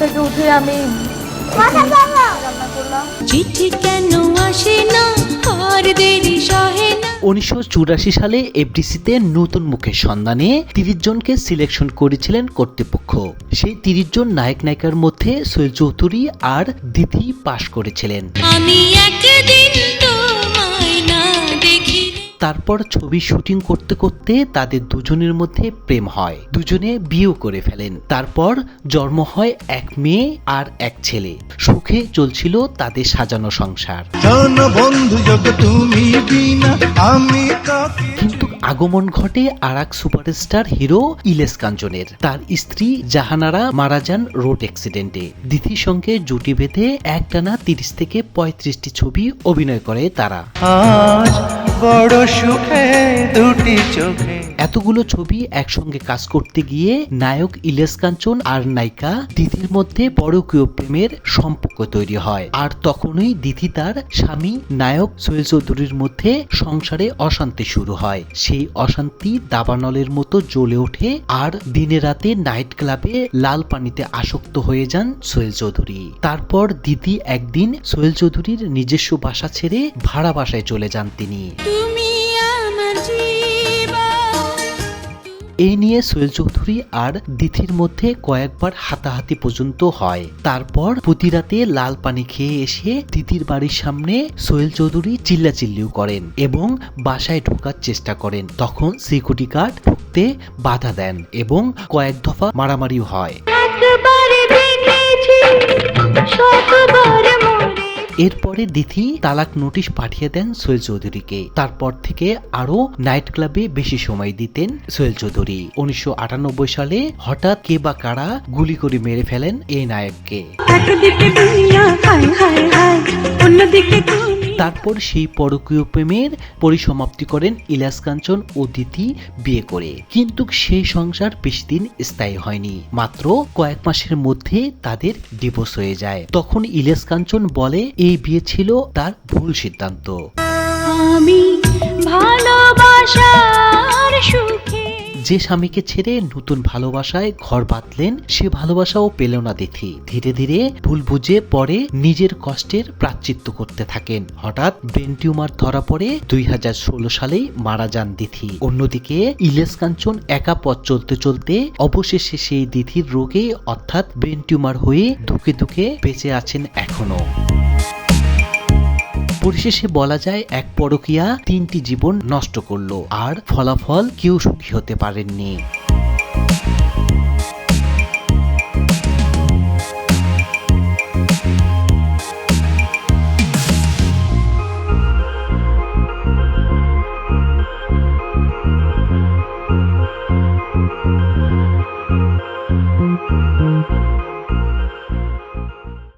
থেকে উঠে আমি রান্না করলাম। চিঠি কেন আসে না আর দেরি সহে না। 1984 সালে এফডিসিতে নতুন মুখের সন্ধানে 30 জনকে সিলেকশন করেছিলেন কর্তৃপক্ষ। সেই 30 জন নায়ক নায়িকার মধ্যে সোহেল চৌধুরী আর দিতি পাশ করেছিলেন। আমি একদিন তোমায় না দেখি। তারপর ছবি শুটিং করতে করতে তাদের দুজনের মধ্যে প্রেম হয়, দুজনে বিয়েও করে ফেলেন। তারপর জন্ম হয় এক মেয়ে আর এক ছেলে। সুখে চলছিল তাদের সাজানো সংসার। কিন্তু আগমন ঘটে আরেক সুপারস্টার হিরো ইলিয়াস কাঞ্চনের। তার স্ত্রী জাহানারা মারা যান রোড অ্যাক্সিডেন্টে। দিতির সঙ্গে জুটি বেঁধে একটানা 30 থেকে 35টি ছবি অভিনয় করে তারা। বড় সুখে দুটি চোখে। এতগুলো ছবি একসঙ্গে কাজ করতে গিয়ে নায়ক ইলিয়াস কাঞ্চন আর নায়িকা দিতির মধ্যে পরকীয় প্রেমের সম্পর্ক তৈরি হয়। আর তখনই দিতি তার স্বামী নায়ক সোহেল চৌধুরীর মধ্যে সংসারে অশান্তি শুরু হয়। সেই অশান্তি দাবানলের মতো জ্বলে ওঠে আর দিনে রাতে নাইট ক্লাবে লাল পানিতে আসক্ত হয়ে যান সোহেল চৌধুরী। তারপর দিতি একদিন সোহেল চৌধুরীর নিজস্ব বাসা ছেড়ে ভাড়া বাসায় চলে যান তিনি। এই নিয়ে সোহেল চৌধুরী আর দিতির মধ্যে কয়েকবার হাতাহাতি পর্যন্ত হয়। তারপর প্রতি রাতে লাল পানি খেয়ে এসে দিতির বাড়ির সামনে সোহেল চৌধুরী চিল্লাচিল্লিও করেন এবং বাসায় ঢোকার চেষ্টা করেন। তখন সিকিউরিটি গার্ড ঢুকতে বাধা দেন এবং কয়েক দফা মারামারিও হয়। এরপরে দিতি তালাক নোটিশ পাঠিয়ে দেন সোহেল চৌধুরীকে। তারপর থেকে আরো নাইট ক্লাবে বেশি সময় দিতেন সোহেল চৌধুরী। 1998 সালে হঠাৎ কে বা কারা গুলি করে মেরে ফেলেন এই নায়ককে। তারপর সেই পরকীয় প্রেমের পরিসমাপ্তি করেন ইলিয়াস কাঞ্চন ও দিতি বিয়ে করে। কিন্তু সেই সংসার বেশি দিন স্থায়ী হয়নি, মাত্র কয়েক মাসের মধ্যে তাদের ডিভোর্স হয়ে যায়। তখন ইলিয়াস কাঞ্চন বলে এই বিয়ে ছিল তার ভুল সিদ্ধান্ত। আমি ভালোবাসার সুখে যে স্বামীকে ছেড়ে নতুন ভালোবাসায় ঘর বাঁধলেন সে ভালোবাসাও পেল না দিতি। ধীরে ধীরে ভুল বুঝে পরে নিজের কষ্টের প্রায়শ্চিত্ত করতে থাকেন। হঠাৎ ব্রেন টিউমার ধরা পড়ে 2016 সালেই মারা যান দিতি। অন্যদিকে ইলিয়াস কাঞ্চন একা পথ চলতে চলতে অবশেষে সেই দিতির রোগে অর্থাৎ ব্রেন টিউমার হয়ে ধুকে ধুকে বেঁচে আছেন এখনো। পরিশেষে বলা যায় এক পরকীয়া 3টি জীবন নষ্ট করলো আর ফলাফল কেউ সুখী হতে পারেননি। Thank you.